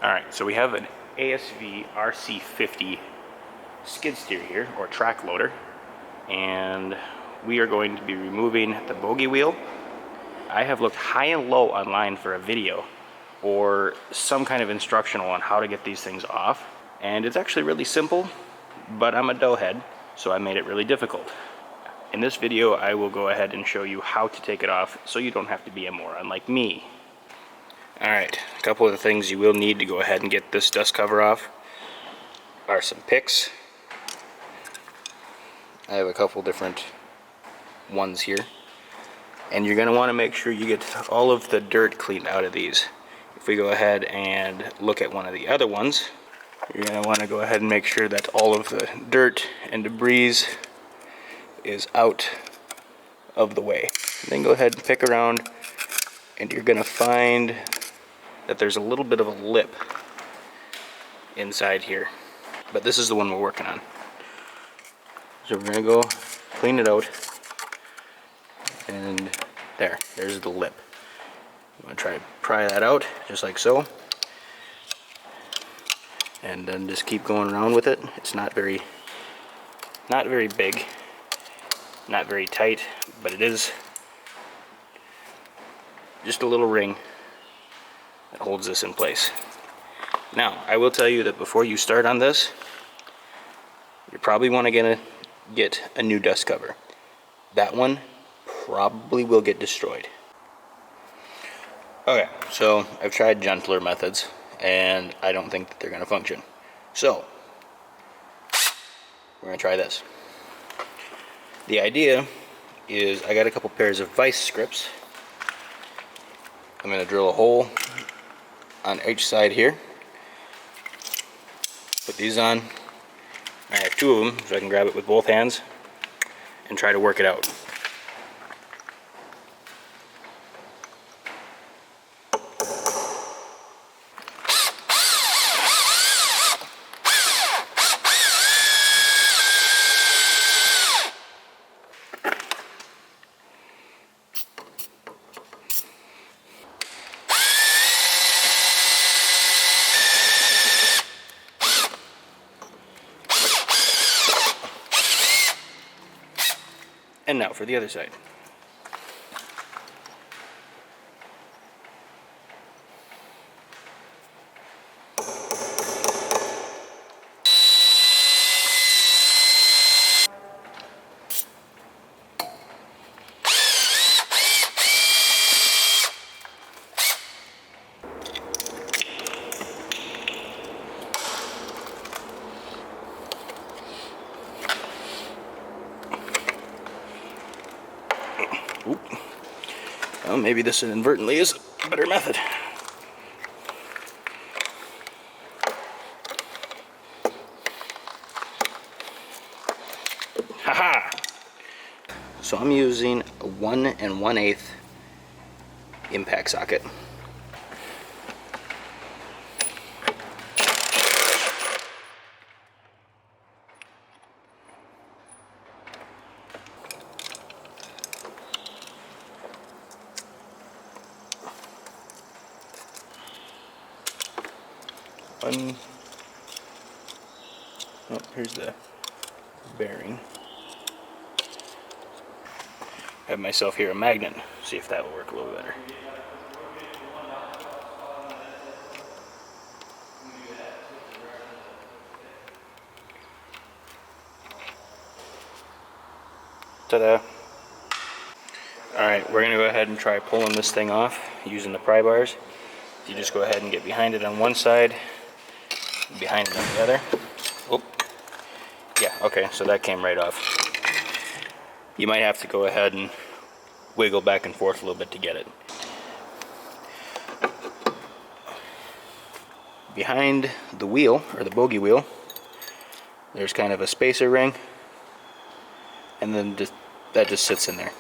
Alright, so we have an ASV RC50 skid steer here, or track loader, and we are going to be removing the Bogie wheel. I have looked high and low online for a video or some kind of instructional on how to get these things off, and it's actually really simple, but I'm a doughhead, so I made it really difficult. In this video, I will go ahead and show you how to take it off so you don't have to be a moron like me. Alright, a couple of the things you will need to go ahead and get this dust cover off are some picks. I have a couple different ones here. And you're going to want to make sure you get all of the dirt cleaned out of these. If we go ahead and look at one of the other ones, you're going to want to go ahead and make sure that all of the dirt and debris is out of the way. And then go ahead and pick around, and you're going to find that there's a little bit of a lip inside here. But this is the one we're working on. So we're going to go clean it out. And there's the lip. I'm going to try to pry that out, just like so. And then just keep going around with it. It's not very big, not very tight, but it is just a little ring that holds this in place. Now, I will tell you that before you start on this, you're probably want to get a new dust cover. That one probably will get destroyed. Okay, so I've tried gentler methods, and I don't think that they're going to function. So, we're going to try this. The idea is I got a couple pairs of vice scripts. I'm going to drill a hole on each side here. Put these on. I have two of them, so I can grab it with both hands and try to work it out. And now for the other side. Oop. Well, maybe this inadvertently is a better method. Haha! So I'm using a 1 1/8 impact socket. Oh, here's the bearing. I have myself here a magnet. See if that will work a little better. Ta-da! Alright, we're going to go ahead and try pulling this thing off using the pry bars. You just go ahead and get behind it on one side, behind it on the other. Oh, yeah, okay, so that came right off. You might have to go ahead and wiggle back and forth a little bit to get it. Behind the wheel, or the Bogie wheel, there's kind of a spacer ring, and then that just sits in there.